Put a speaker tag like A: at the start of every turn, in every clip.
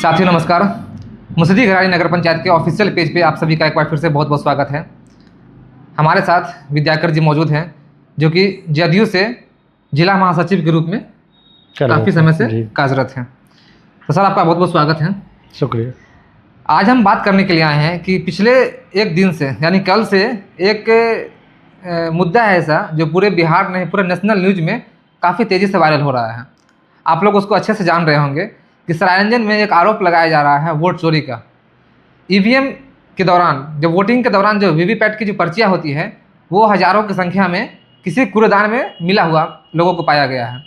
A: साथियों नमस्कार। मुसदी घराड़ी नगर पंचायत के ऑफिशियल पेज पे आप सभी का एक बार फिर से बहुत बहुत स्वागत है। हमारे साथ विद्याकर जी मौजूद हैं जो कि जदयू से जिला महासचिव के रूप में काफ़ी समय से कार्यरत हैं। तो सर आपका बहुत बहुत स्वागत है।
B: शुक्रिया।
A: आज हम बात करने के लिए आए हैं कि पिछले एक दिन से यानी कल से एक मुद्दा है ऐसा जो पूरे बिहार नहीं पूरे नेशनल न्यूज में काफ़ी तेज़ी से वायरल हो रहा है। आप लोग उसको अच्छे से जान रहे होंगे कि सरायरंजन में एक आरोप लगाया जा रहा है वोट चोरी का। ईवीएम के दौरान जब वोटिंग के दौरान जो वीवीपैट की जो पर्चियाँ होती है वो हज़ारों की संख्या में किसी कूड़ेदान में मिला हुआ लोगों को पाया गया है।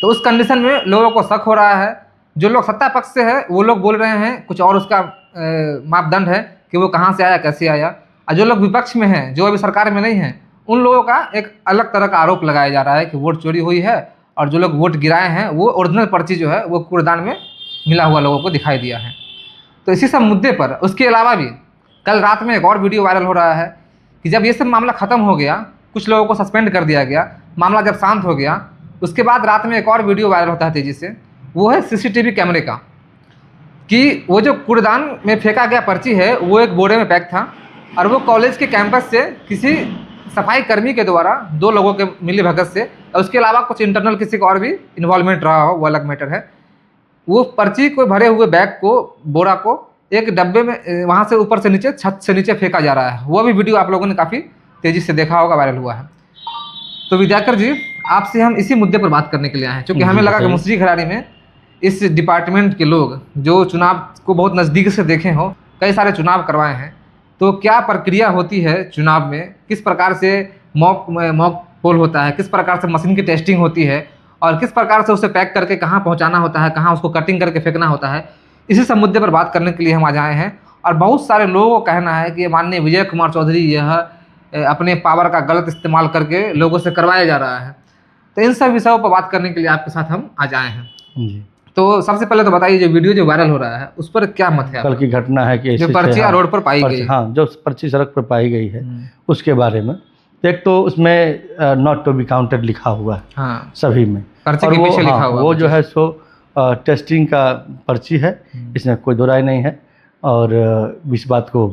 A: तो उस कंडीशन में लोगों को शक हो रहा है। जो लोग सत्ता पक्ष से है वो लोग बोल रहे हैं कुछ और उसका मापदंड है कि वो कहाँ से आया कैसे आया, और जो लोग विपक्ष में हैं जो अभी सरकार में नहीं हैं उन लोगों का एक अलग तरह का आरोप लगाया जा रहा है कि वोट चोरी हुई है और जो लोग वोट गिराए हैं वो ओरिजिनल पर्ची जो है वो कूड़ेदान में मिला हुआ लोगों को दिखाई दिया है। तो इसी सब मुद्दे पर उसके अलावा भी कल रात में एक और वीडियो वायरल हो रहा है कि जब ये सब मामला ख़त्म हो गया, कुछ लोगों को सस्पेंड कर दिया गया, मामला जब शांत हो गया, उसके बाद रात में एक और वीडियो वायरल होता है तेज़ी से। वो है सीसीटीवी कैमरे का कि वो जो कूड़ेदान में फेंका गया पर्ची है वो एक बोरे में पैक था और वो कॉलेज के कैंपस से किसी सफाई कर्मी के द्वारा दो लोगों के मिली भगत से, और उसके अलावा कुछ इंटरनल किसी का और भी इन्वॉल्वमेंट रहा हो वो अलग मैटर है। वो पर्ची को भरे हुए बैग को बोरा को एक डब्बे में वहाँ से ऊपर से नीचे छत से नीचे फेंका जा रहा है। वो भी वीडियो आप लोगों ने काफ़ी तेज़ी से देखा होगा, वायरल हुआ है। तो विद्याकर जी आपसे हम इसी मुद्दे पर बात करने के लिए आए हैं क्योंकि हमें लगा कि मुसदी घराड़ी में इस डिपार्टमेंट के लोग जो चुनाव को बहुत नज़दीक से देखे हों, कई सारे चुनाव करवाए हैं, तो क्या प्रक्रिया होती है चुनाव में, किस प्रकार से मॉक पोल होता है, किस प्रकार से मशीन की टेस्टिंग होती है और किस प्रकार से उसे पैक करके कहाँ पहुँचाना होता है, कहाँ उसको कटिंग करके फेंकना होता है, इसी सब मुद्दे पर बात करने के लिए हम आज आए हैं। और बहुत सारे लोगों का कहना है कि माननीय विजय कुमार चौधरी यह अपने पावर का गलत इस्तेमाल करके लोगों से करवाया जा रहा है। तो इन सब विषयों पर बात करने के लिए आपके साथ हम आज आए हैं।
B: जी।
A: तो सबसे पहले तो बताइए जो वीडियो जो वायरल हो रहा है उस पर क्या मत है?
B: कल की घटना है कि
A: जो पर्चियाँ रोड पर पाई गई,
B: हाँ जो पर्ची सड़क पर पाई गई है उसके बारे में। एक तो उसमें नॉट टू बी काउंटेड लिखा हुआ है, हाँ, सभी में
A: पर्ची के पीछे लिखा हुआ
B: वो जो है सो टेस्टिंग का पर्ची है, इसमें कोई दो राय नहीं है। और इस बात को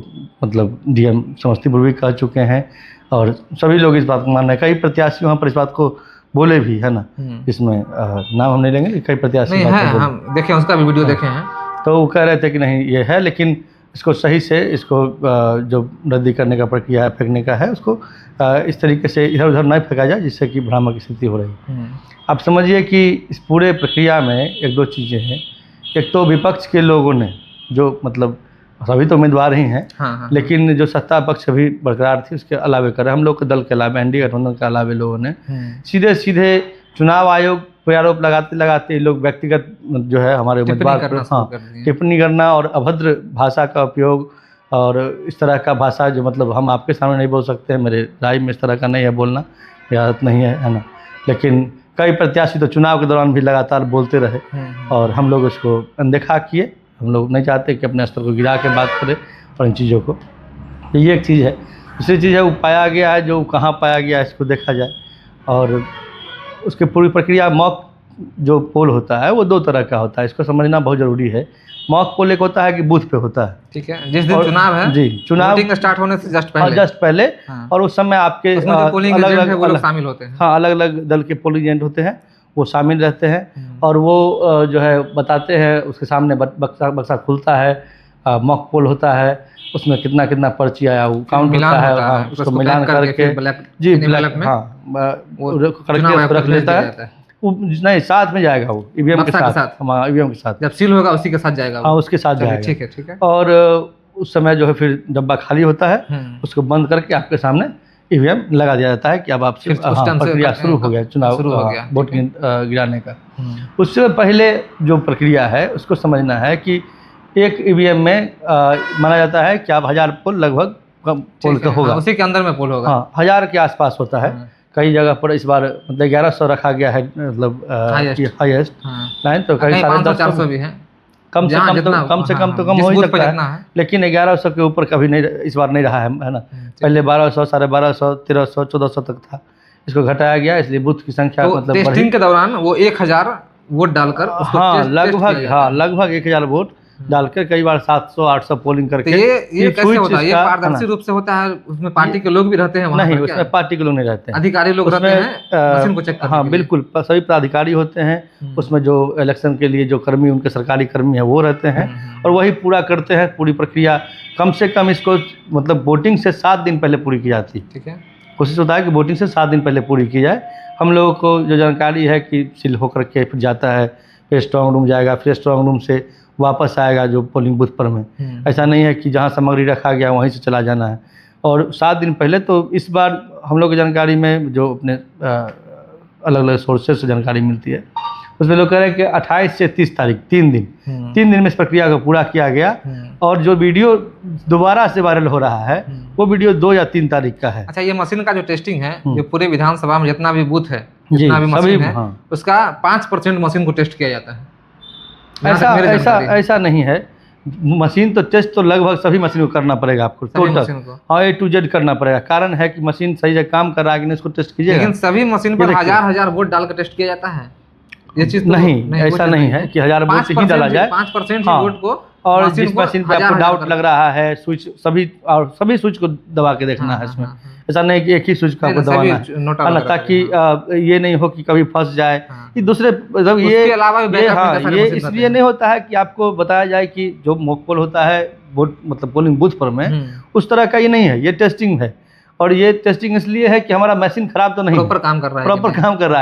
B: मतलब डीएम समस्तीपुर भी कह चुके हैं और सभी लोग इस बात को मान रहे हैं। कई प्रत्याशी वहाँ पर इस बात को बोले भी है ना, इसमें नाम हम नहीं लेंगे, कई प्रत्याशी
A: हम देखे उसका भी वीडियो देखे हैं।
B: तो वो कह रहे थे कि नहीं ये है, लेकिन इसको सही से इसको जो रद्दी करने का प्रक्रिया है, फेंकने का है, उसको इस तरीके से इधर उधर नहीं फेंका जाए जिससे कि भ्रामक स्थिति हो रही है। आप समझिए कि इस पूरे प्रक्रिया में एक दो चीज़ें हैं। एक तो विपक्ष के लोगों ने जो मतलब सभी तो उम्मीदवार ही हैं, हाँ। लेकिन जो सत्ता पक्ष अभी बरकरार थी उसके अलावे करे हम लोग के दल के अलावे एनडीए गठबंधन के अलावे लोगों ने सीधे सीधे चुनाव आयोग पर आरोप लगाते लगाते लोग व्यक्तिगत जो है हमारे उम्मीदवार पर टिप्पणी करना और अभद्र भाषा का उपयोग और इस तरह का भाषा जो मतलब हम आपके सामने नहीं बोल सकते हैं, मेरे राय में इस तरह का नहीं है बोलना, आदत नहीं है ना। लेकिन कई प्रत्याशी तो चुनाव के दौरान भी लगातार बोलते रहे और हम लोग उसको अनदेखा किए। हम लोग नहीं चाहते कि अपने स्तर को गिरा के बात करें और इन चीज़ों को। तो ये एक चीज़ है। दूसरी चीज़ है वो पाया गया है, जो कहाँ पाया गया है इसको देखा जाए। और उसकी पूरी प्रक्रिया मॉक जो पोल होता है वो दो तरह का होता है, इसको समझना बहुत ज़रूरी है। मॉक पोल एक होता है कि बूथ पे होता है,
A: ठीक है, जिस दिन चुनाव है,
B: जी चुनाव
A: स्टार्ट होने से जस्ट
B: पहले हाँ। और उस समय आपके
A: अलग अलग शामिल होते हैं,
B: हाँ अलग अलग दल के पोलिंग एजेंट होते हैं, वो शामिल रहते हैं और वो जो है बताते हैं, उसके सामने बक्सा खुलता है, मॉक पोल होता है, उसमें कितना कितना पर्ची आया वो काउंट होता है, उसको मिलान करके जी ब्लैक में करके रख लेता है। वो नहीं साथ में जाएगा, वो ईवीएम के साथ, ईवीएम के साथ
A: जब सील होगा उसी के साथ जाएगा,
B: हाँ उसके साथ जाएगा,
A: ठीक है ठीक है।
B: और उस समय जो है फिर डब्बा खाली होता है, उसको बंद करके आपके सामने ईवीएम लगा दिया जाता है कि अब आपसे प्रक्रिया शुरू हो गया, चुनाव वोट गिराने का। उससे पहले जो प्रक्रिया है उसको समझना है कि एक ईवीएम में माना जाता है कि आप 1000 पोल लगभग पोल का होगा,
A: उसी के अंदर में पोल होगा,
B: हाँ 1000 के आसपास होता है। कई जगह पर इस बार मतलब 1100 रखा गया है, मतलब हाईएस्ट लाइन, तो कई
A: 450 भी है,
B: कम से कम तो कम हो ही सकता है, लेकिन 1100 के ऊपर कभी नहीं इस बार नहीं रहा है ना। पहले 1200, 1250, 1300, 1400 तक था, इसको घटाया गया, इसलिए बूथ की संख्या
A: तो मतलब टेस्टिंग के दौरान वो 1000 वोट डालकर
B: हाँ लगभग 1000 वोट डालकर कई बार 700-800 पोलिंग
A: तो
B: करके
A: ये कैसे
B: स्विच
A: होता है? ये
B: इसका-
A: पारदर्शी रूप से होता है? उसमें पार्टी के लोग भी रहते हैं वहाँ
B: नहीं,
A: पर क्या?
B: उसमें पार्टी के लोग नहीं रहते हैं,
A: अधिकारी लोग रहते
B: उसमें
A: हैं मशीन को चेक करने
B: हाँ
A: के लिए?
B: बिल्कुल, सभी पदाधिकारी होते हैं उसमें, जो इलेक्शन के लिए जो कर्मी, उनके सरकारी कर्मी हैं वो रहते हैं, और वही पूरा करते हैं पूरी प्रक्रिया। कम से कम इसको मतलब वोटिंग से 7 दिन पहले पूरी की जाती है।
A: ठीक है।
B: कोशिश होता है कि वोटिंग से 7 दिन पहले पूरी की जाए। हम लोगों को जो जानकारी है कि सील होकर के फिर जाता है, फिर स्ट्रांग रूम जाएगा, फिर स्ट्रांग रूम से वापस आएगा जो पोलिंग बूथ पर में। ऐसा नहीं है कि जहाँ सामग्री रखा गया वहीं से चला जाना है। और 7 दिन पहले, तो इस बार हम लोग की जानकारी में जो अपने अलग अलग सोर्सेज से जानकारी मिलती है, उसमें लोग कह रहे हैं कि 28 से 30 तारीख 3 दिन 3 दिन में इस प्रक्रिया को पूरा किया गया। और जो वीडियो दोबारा से वायरल हो रहा है वो वीडियो 2 या 3 तारीख का है।
A: अच्छा, ये मशीन का जो टेस्टिंग है, जो पूरे विधानसभा में जितना भी बूथ है,
B: जी,
A: जितना भी मशीन है,
B: हाँ।
A: उसका 5% मशीन को टेस्ट किया जाता है।
B: ऐसा नहीं है। मशीन तो टेस्ट तो लगभग सभी मशीन को करना पड़ेगा आपको, टोटल हाँ A to Z करना पड़ेगा। कारण है कि मशीन सही जगह काम कर रहा है कि नहीं, इसको टेस्ट कीजिएगा।
A: लेकिन सभी मशीन पर हजार वोट डालकर टेस्ट किया जाता है। ये चीज
B: नहीं, ऐसा नहीं है कि 1000 वोट ही डाला जाए।
A: 5%
B: हाँ,
A: वोट को,
B: और जिस मशीन पे आपको डाउट लग रहा है, स्विच सभी स्विच को दबा के देखना है इसमें। ऐसा नहीं कि एक ही स्विच का आपको दबाना है, ताकि ये नहीं हो कि कभी फंस जाए। ये दूसरे मतलब ये इसलिए नहीं होता है कि आपको बताया जाए कि जो मॉक पोल होता है वोट मतलब पोलिंग बूथ पर में, उस तरह का ये नहीं है, ये टेस्टिंग है। और ये टेस्टिंग इसलिए है कि हमारा मशीन खराब तो नहीं,
A: प्रॉपर काम कर रहा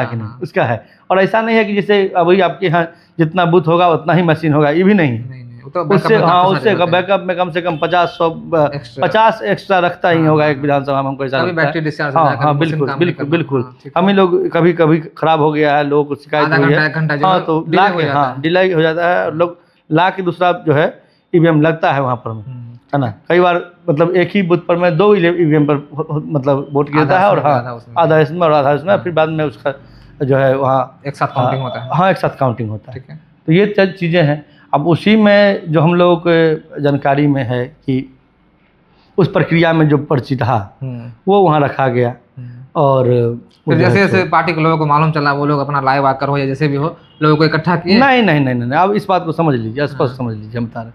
A: है
B: कि नहीं, उसका है। और ऐसा नहीं है कि जैसे अभी आपके यहाँ जितना बूथ होगा उतना ही मशीन होगा, ये भी नहीं है। उससे बैकअप में कम से कम 50 एक्स्ट्रा रखता ही होगा एक विधानसभा में, हमको ऐसा लगता है। हाँ बिल्कुल। हम ही लोग कभी कभी खराब हो गया है, लोगों को शिकायत हुई है, हाँ तो ला के डिले हो जाता है, लोग ला के दूसरा जो है ईवीएम लगता है वहाँ पर, है ना। कई बार मतलब एक ही बूथ पर में 2 ईवीएम पर मतलब वोट गिरता है, और हाँ आधा इसमें और आधा इसमें, फिर बाद में उसका जो है वहाँ
A: एक साथ काउंटिंग होता है।
B: हाँ, एक साथ काउंटिंग होता है। तो ये चीज़ें हैं। अब उसी में जो हम लोगों को जानकारी में है कि उस प्रक्रिया में जो पर्ची रहा वो वहाँ रखा गया, और
A: फिर जैसे पार्टी के लोगों को मालूम चला, वो लोग अपना लाइव आकर हो या जैसे भी हो, लोगों को इकट्ठा किए।
B: नहीं, अब इस बात को समझ लीजिए, स्पष्ट समझ लीजिए। हम बता रहे,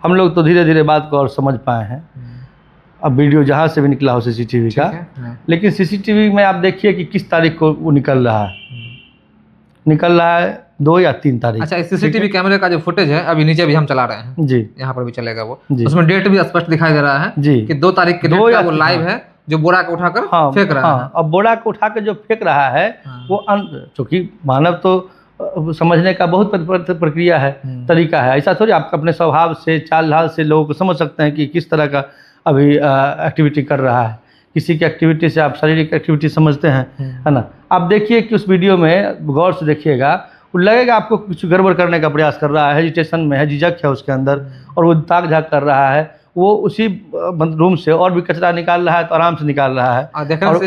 B: हम लोग तो धीरे धीरे बात को और समझ पाए हैं। अब वीडियो जहाँ से भी निकला हो सीसीटीवी का, लेकिन सीसीटीवी में आप देखिए कि किस तारीख को वो निकल रहा है 2 या 3 तारीख।
A: अच्छा, सीसीटीवी कैमरे का जो फुटेज है अभी नीचे भी हम चला रहे हैं
B: जी,
A: यहाँ पर भी चलेगा वो, उसमें डेट भी स्पष्ट दिखाई दे रहा है
B: जी
A: कि 2 तारीख के डेट का वो लाइव है, जो बोरा को उठाकर फेंक रहा है।
B: अब बोरा को उठा के जो फेंक रहा है वो, चूंकि मानव तो समझने का बहुत प्रक्रिया है, तरीका है। ऐसा थोड़ी आप अपने स्वभाव से, चाल ढाल से लोगों को समझ सकते हैं कि किस तरह का अभी एक्टिविटी कर रहा है। किसी की एक्टिविटी से आप शारीरिक एक्टिविटी समझते हैं, है ना। आप देखिए कि उस वीडियो में गौर से देखिएगा, वो लगेगा आपको कुछ गड़बड़ करने का प्रयास कर रहा है, हेजिटेशन में है, झिझक है उसके अंदर, और वो ताक झाक कर रहा है। वो उसी रूम से और भी कचरा निकाल रहा है तो आराम से निकाल रहा है, और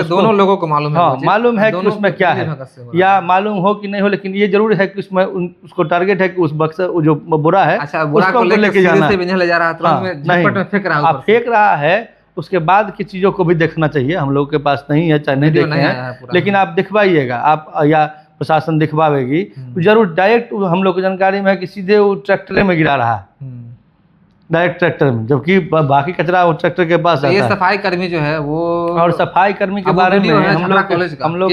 A: दोनों लोगों को मालूम
B: है कि उसमें क्या है, या मालूम हो कि नहीं हो, लेकिन ये जरूर है कि उसमें उसको टारगेट है कि उस बक्सा जो बुरा है उसको लेके जाना है। आप फेंक रहा है, उसके बाद की चीज़ों को भी देखना चाहिए। हम लोगों के पास नहीं है, चाहे नहीं देखे हैं, लेकिन आप दिखवाइएगा, आप या प्रशासन दिखवाएगी तो जरूर। डायरेक्ट हम लोग की जानकारी में है कि सीधे वो ट्रैक्टर में गिरा रहा है, डायरेक्ट ट्रैक्टर में, जबकि बाकी कचरा वो ट्रैक्टर के पास आता है।
A: ये सफाई कर्मी जो है वो, और
B: सफाई कर्मी के बारे में हम लोग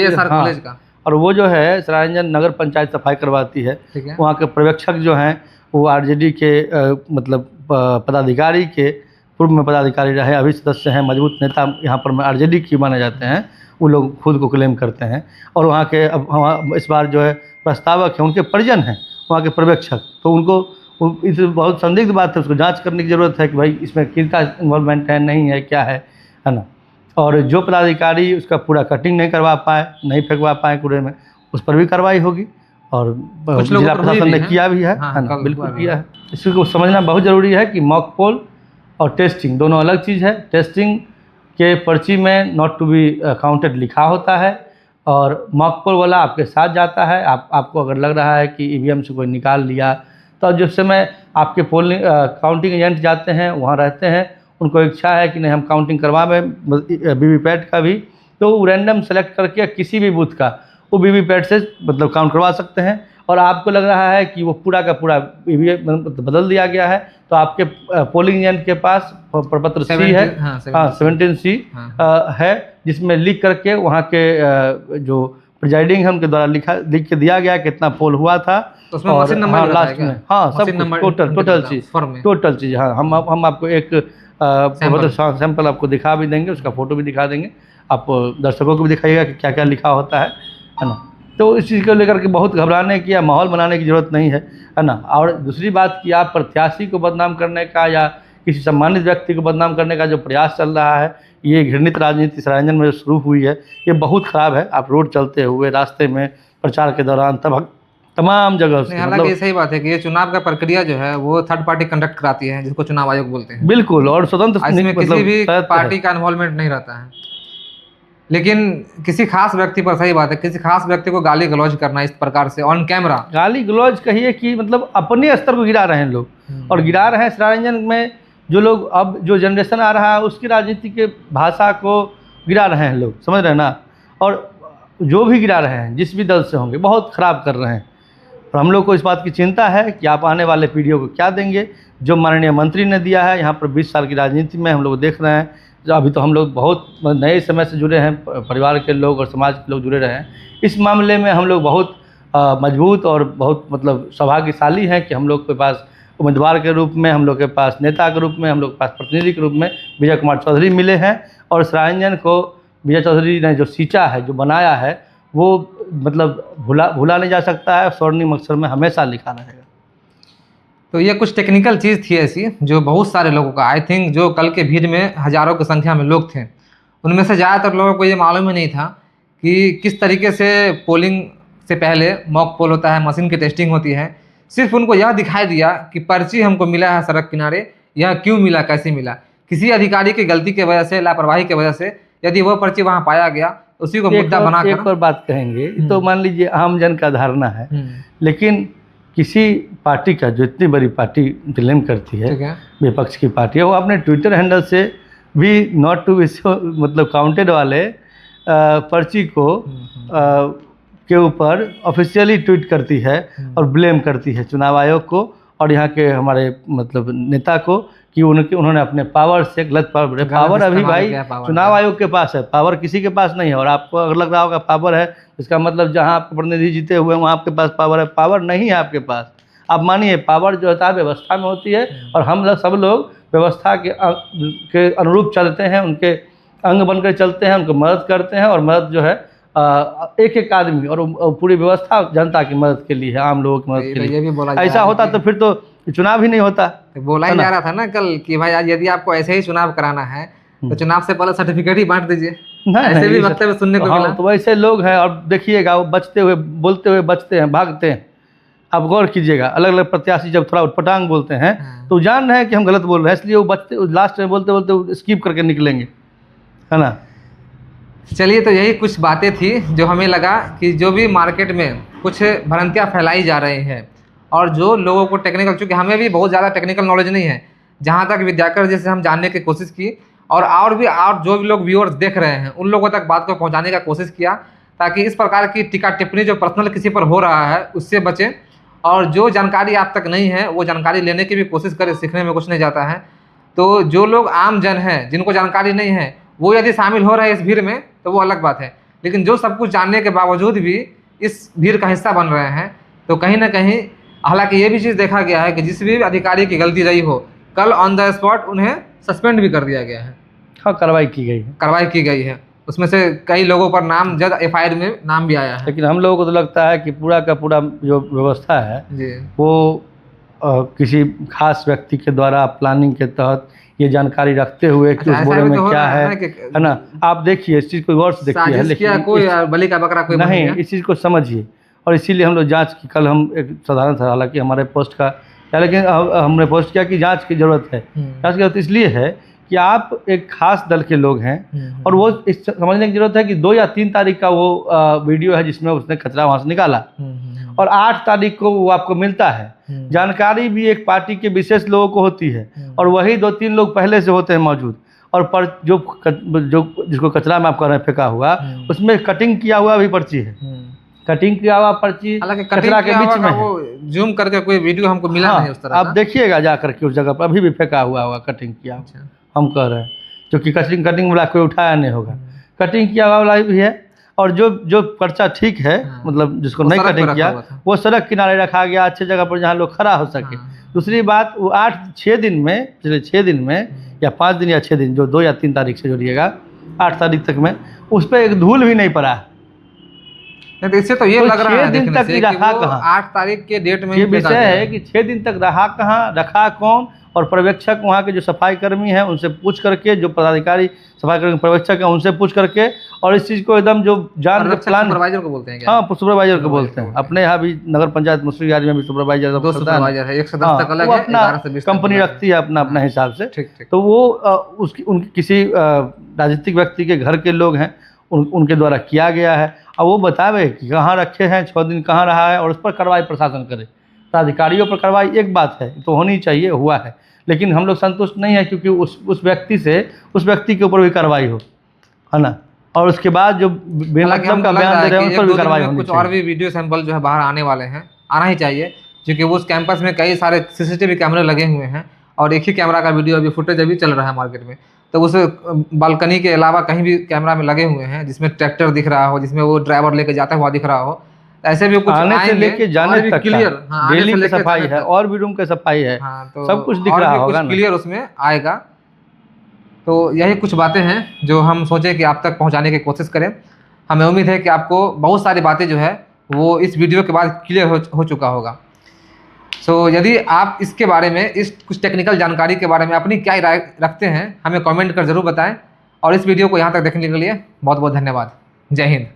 B: और वो जो है सरायरंजन नगर पंचायत सफाई करवाती है, वहाँ के पर्यवेक्षक जो हैं वो आरजेडी के मतलब पदाधिकारी के पूर्व में पदाधिकारी रहे, अभी सदस्य हैं, मजबूत नेता यहाँ पर आरजेडी की माने जाते हैं, वो लोग खुद को क्लेम करते हैं। और वहाँ के अब इस बार जो है प्रस्तावक हैं, उनके परिजन हैं वहाँ के पर्यवेक्षक, तो उनको इस बहुत संदिग्ध बात है, उसको जांच करने की ज़रूरत है कि भाई इसमें किसका इन्वॉल्वमेंट है, नहीं है, क्या है ना। और जो पदाधिकारी उसका पूरा कटिंग नहीं करवा पाए, नहीं फेंकवा पाए कूड़े में, उस पर भी कार्रवाई होगी। और जिला प्रशासन ने किया भी है ना, बिल्कुल किया है। इसको समझना बहुत ज़रूरी है कि मॉक पोल और टेस्टिंग दोनों अलग चीज़ है। टेस्टिंग के पर्ची में नॉट टू बी काउंटेड लिखा होता है, और मॉक पोल वाला आपके साथ जाता है। आपको अगर लग रहा है कि ईवीएम से कोई निकाल लिया, तो जिस समय आपके पोलिंग काउंटिंग एजेंट जाते हैं, वहाँ रहते हैं, उनको इच्छा है कि नहीं हम काउंटिंग करवाएं वीवीपैट का भी, तो रैंडम सेलेक्ट करके किसी भी बूथ का वो वीवीपैट से मतलब काउंट करवा सकते हैं। और आपको लग रहा है कि वो पूरा का पूरा ईवीएम बदल दिया गया है, तो आपके पोलिंग एजेंट के पास प्रपत्र सी है,
A: हाँ,
B: 17C है, जिसमें लिख करके वहाँ के जो प्रिजाइडिंग है उनके द्वारा लिख के दिया गया कितना पोल हुआ था,
A: तो उसमें मशीन नंबर
B: हाँ
A: भी
B: लास्ट में हाँ सब टोटल चीज़ हाँ हम आपको एक सैंपल आपको दिखा भी देंगे, उसका फोटो भी दिखा देंगे, आप दर्शकों को भी दिखाइएगा कि क्या क्या लिखा होता है ना। तो इस चीज़ को लेकर के बहुत घबराने की या माहौल बनाने की ज़रूरत नहीं है ना। और दूसरी बात कि आप प्रत्याशी को बदनाम करने का या किसी सम्मानित व्यक्ति को बदनाम करने का जो प्रयास चल रहा है, ये घृणित राजनीति सरायंजन में जो शुरू हुई है, ये बहुत ख़राब है। आप रोड चलते हुए रास्ते में प्रचार के दौरान तमाम जगह से
A: हालांकि ये सही बात है कि ये चुनाव का प्रक्रिया जो है वो थर्ड पार्टी कंडक्ट कराती है, जिसको चुनाव आयोग बोलते हैं।
B: बिल्कुल, और स्वतंत्र
A: इसमें किसी भी पार्टी का इन्वॉल्वमेंट नहीं रहता है। लेकिन किसी खास व्यक्ति पर, सही बात है, किसी खास व्यक्ति को गाली गलौज करना इस प्रकार से ऑन कैमरा,
B: गाली गलौज कहिए कि मतलब अपने स्तर को गिरा रहे हैं लोग, और गिरा रहे हैं सरायंजन में जो लोग, अब जो जनरेशन आ रहा है उसकी राजनीति के भाषा को गिरा रहे हैं लोग, समझ रहे हैं ना। और जो भी गिरा रहे हैं जिस भी दल से होंगे बहुत ख़राब कर रहे हैं, और हम लोग को इस बात की चिंता है कि आप आने वाले पीढ़ियों को क्या देंगे। जो माननीय मंत्री ने दिया है यहाँ पर 20 साल की राजनीति में हम लोग देख रहे हैं, अभी तो हम लोग बहुत नए समय से जुड़े हैं, परिवार के लोग और समाज के लोग जुड़े रहे हैं। इस मामले में हम लोग बहुत मजबूत और बहुत मतलब सौभाग्यशाली हैं कि हम लोग के पास उम्मीदवार के रूप में, हम लोग के पास नेता के रूप में, हम लोग के पास प्रतिनिधि के रूप में विजय कुमार चौधरी मिले हैं। और सरायंजन को विजय चौधरी ने जो सींचा है, जो बनाया है, वो मतलब भूला नहीं जा सकता है, स्वर्णिम अक्षर में हमेशा लिखा रहेगा।
A: तो ये कुछ टेक्निकल चीज़ थी ऐसी जो बहुत सारे लोगों का, आई थिंक जो कल के भीड़ में हज़ारों की संख्या में लोग थे, उनमें से ज़्यादातर लोगों को ये मालूम ही नहीं था कि किस तरीके से पोलिंग से पहले मॉक पोल होता है, मशीन की टेस्टिंग होती है। सिर्फ उनको यह दिखाई दिया कि पर्ची हमको मिला है सड़क किनारे, यह क्यों मिला, कैसे मिला। किसी अधिकारी की गलती की वजह से, लापरवाही की वजह से यदि वह पर्ची वहाँ पाया गया, उसी को मुद्दा बनाकर
B: एक और बात कहेंगे, तो मान लीजिए आम जन का धारणा है, लेकिन किसी पार्टी का, जो इतनी बड़ी पार्टी क्लेम करती है, विपक्ष की पार्टी है, वो अपने ट्विटर हैंडल से भी नॉट टू मतलब काउंटेड वाले पर्ची को के ऊपर ऑफिशियली ट्वीट करती है और ब्लेम करती है चुनाव आयोग को और यहाँ के हमारे मतलब नेता को कि उन्होंने अपने पावर से गलत पावर अभी भाई चुनाव आयोग के पास है, पावर किसी के पास नहीं है। और आपको अगर लग रहा होगा पावर है, इसका मतलब जहाँ आपके प्रतिनिधि जीते हुए हैं वहाँ आपके पास पावर है, पावर नहीं है आपके पास। आप मानिए, पावर जो होता है व्यवस्था में होती है, और हम लोग सब लोग व्यवस्था के अनुरूप चलते हैं, उनके अंग बनकर चलते हैं, उनको मदद करते हैं। और मदद जो है एक एक आदमी और पूरी व्यवस्था जनता की मदद के लिए है, आम लोगों की मदद के लिए। ऐसा होता तो फिर तो चुनाव ही नहीं होता।
A: बोला ही जा रहा था ना कल कि भाई आज यदि आपको ऐसे ही चुनाव कराना है तो चुनाव से पहले सर्टिफिकेट ही बांट दीजिए। ऐसे भी वक्तव्य सुनने को मिला।
B: तो वैसे लोग हैं, और देखिएगा वो बचते हुए, बोलते हुए बचते हैं, भागते हैं। आप गौर कीजिएगा, अलग अलग प्रत्याशी जब थोड़ा उटपटांग बोलते हैं तो जान रहे हैं कि हम गलत बोल रहे हैं, इसलिए वो बचते, लास्ट में बोलते बोलते स्किप करके निकलेंगे, है ना।
A: चलिए, तो यही कुछ बातें थी जो हमें लगा कि जो भी मार्केट में कुछ भ्रांतियाँ फैलाई जा रही हैं, और जो लोगों को टेक्निकल, चूँकि हमें भी बहुत ज़्यादा टेक्निकल नॉलेज नहीं है, जहाँ तक विद्याकर जैसे हम जानने की कोशिश की, और भी जो भी लोग व्यूअर्स देख रहे हैं उन लोगों तक बात को पहुँचाने का कोशिश किया, ताकि इस प्रकार की टीका टिप्पणी जो पर्सनल किसी पर हो रहा है उससे बचें, और जो जानकारी आप तक नहीं है वो जानकारी लेने की भी कोशिश करें। सीखने में कुछ नहीं जाता है। तो जो लोग आम जन हैं, जिनको जानकारी नहीं है, वो यदि शामिल हो रहे हैं इस भीड़ में तो वो अलग बात है, लेकिन जो सब कुछ जानने के बावजूद भी इस भीड़ का हिस्सा बन रहे हैं, तो कहीं ना कहीं, हालांकि ये भी चीज़ देखा गया है कि जिस भी अधिकारी की गलती रही हो, कल ऑन द स्पॉट उन्हें सस्पेंड भी कर दिया गया है।
B: हाँ, कार्रवाई की गई है।
A: उसमें से कई लोगों पर नाम जद FIR में नाम भी आया है।
B: लेकिन हम लोगों को तो लगता है कि पूरा का पूरा जो व्यवस्था है
A: जी, वो
B: किसी खास व्यक्ति के द्वारा प्लानिंग के तहत ये जानकारी रखते हुए कि उस बोरे में क्या है ना। आप देखिए, इस चीज़ को गौर से देखिए, लेकिन
A: कोई बलि का बकरा कोई
B: नहीं, इस चीज़ को समझिए। और इसीलिए हम लोग जांच की, कल हम एक साधारण सा, हालांकि हमारे पोस्ट का क्या, लेकिन हमने पोस्ट किया कि जांच की ज़रूरत है। जांच की ज़रूरत इसलिए है कि आप एक खास दल के लोग हैं, और वो इस समझने की ज़रूरत है कि 2 या 3 तारीख का वो वीडियो है जिसमें उसने कचरा वहाँ से निकाला, और 8 तारीख को वो आपको मिलता है। जानकारी भी एक पार्टी के विशेष लोगों को होती है, और वही 2-3 लोग पहले से होते हैं मौजूद। और पर जो जिसको कचरा में आप कह रहे हैं फेंका हुआ, उसमें कटिंग किया हुआ भी पर्ची है, कटिंग किया हुआ पर्ची
A: हालांकि
B: कचरा के बीच में है।
A: वो जूम करके कोई वीडियो हमको मिला
B: हाँ,
A: नहीं उस तरह
B: आप
A: का।
B: देखिएगा जा करके उस जगह पर अभी भी फेंका हुआ होगा कटिंग किया हुआ।
A: अच्छा।
B: हम कह रहे हैं क्योंकि कटिंग वाला कोई उठाया नहीं होगा, कटिंग किया हुआ वाला भी है। और जो पर्चा ठीक है,
A: हाँ।
B: मतलब जिसको
A: वो
B: नहीं
A: सड़क पे
B: कटिंग
A: रखा
B: किया
A: हुआ था।
B: वो सड़क किनारे रखा गया, अच्छे जगह पर जहाँ लोग खड़ा हो सके।
A: हाँ।
B: दूसरी बात, वो 8-6 दिन में, पिछले 6 दिन में या 5 दिन या 6 दिन, जो 2 या 3 तारीख से जोड़िएगा 8 तारीख तक में, उस पर एक धूल भी नहीं पड़ा।
A: नहीं तो इससे तो ये
B: तो
A: लग रहा
B: 6
A: है
B: दिन
A: देखने
B: तक
A: से
B: रहा
A: कि वो
B: कहाँ?
A: 8 तारीख के डेट में
B: ये
A: ही फेंका
B: विषय
A: गया
B: है कि 6 दिन तक रहा कहाँ, रखा कौन, और पर्यवेक्षक वहाँ के जो सफाई कर्मी हैं उनसे पूछ करके, जो पदाधिकारी सफाई कर्मी पर्यवेक्षक हैं उनसे पूछ करके, और इस चीज़ को एकदम जो जान के प्लान,
A: सुपरवाइजर को बोलते हैं क्या?
B: हाँ सुपरवाइजर को बोलते हैं। अपने यहाँ भी नगर पंचायत मुसरियारी में भी सुपरवाइजर
A: 2 सुपरवाइजर है, 1 से 10 तक अलग
B: वो
A: है,
B: अपना
A: 11 से 20 तक
B: कंपनी
A: अलग है।
B: रखती है अपना हिसाब से।
A: ठीक ठीक।
B: तो वो उसकी उनकी किसी राजनीतिक व्यक्ति के घर के लोग हैं, उनके द्वारा किया गया है। अब वो बतावे कि कहाँ रखे हैं, 6 दिन कहाँ रहा है, और उस पर कार्रवाई प्रशासन करे। तो अधिकारियों पर कार्रवाई एक बात है, तो होनी चाहिए, हुआ है, लेकिन हम लोग संतुष्ट नहीं है क्योंकि उस व्यक्ति के ऊपर भी कार्रवाई हो, है ना। और उसके बाद जो बेमतलब का बयान दे रहे हैं उन पर भी कार्रवाई होनी
A: कुछ
B: चाहिए।
A: और भी वीडियो सैंपल जो है बाहर आने वाले हैं, आना ही चाहिए, क्योंकि वो उस कैंपस में कई सारे सीसीटीवी कैमरे लगे हुए हैं और एक ही कैमरा का वीडियो अभी फुटेज अभी चल रहा है मार्केट में। तो उस बालकनी के अलावा कहीं भी कैमरा में लगे हुए हैं जिसमें ट्रैक्टर दिख रहा हो, जिसमें वो ड्राइवर लेके जाता हुआ दिख रहा हो, ऐसे भी कुछ
B: आने से
A: आएंगे
B: लेके जाने
A: और भी
B: तक
A: क्लियर,
B: का डेली की सफाई है, और भी रूम की सफाई है,
A: हाँ, तो
B: सब कुछ दिख
A: और
B: रहा
A: भी
B: होगा
A: कुछ
B: ना।
A: क्लियर उसमें आएगा। तो यही कुछ बातें हैं जो हम सोचे कि आप तक पहुंचाने की कोशिश करें। हमें उम्मीद है कि आपको बहुत सारी बातें जो है वो इस वीडियो के बाद क्लियर हो चुका होगा। सो यदि आप इसके बारे में, इस कुछ टेक्निकल जानकारी के बारे में अपनी क्या राय रखते हैं, हमें कमेंट कर ज़रूर बताएं। और इस वीडियो को यहाँ तक देखने के लिए बहुत बहुत धन्यवाद। जय हिंद।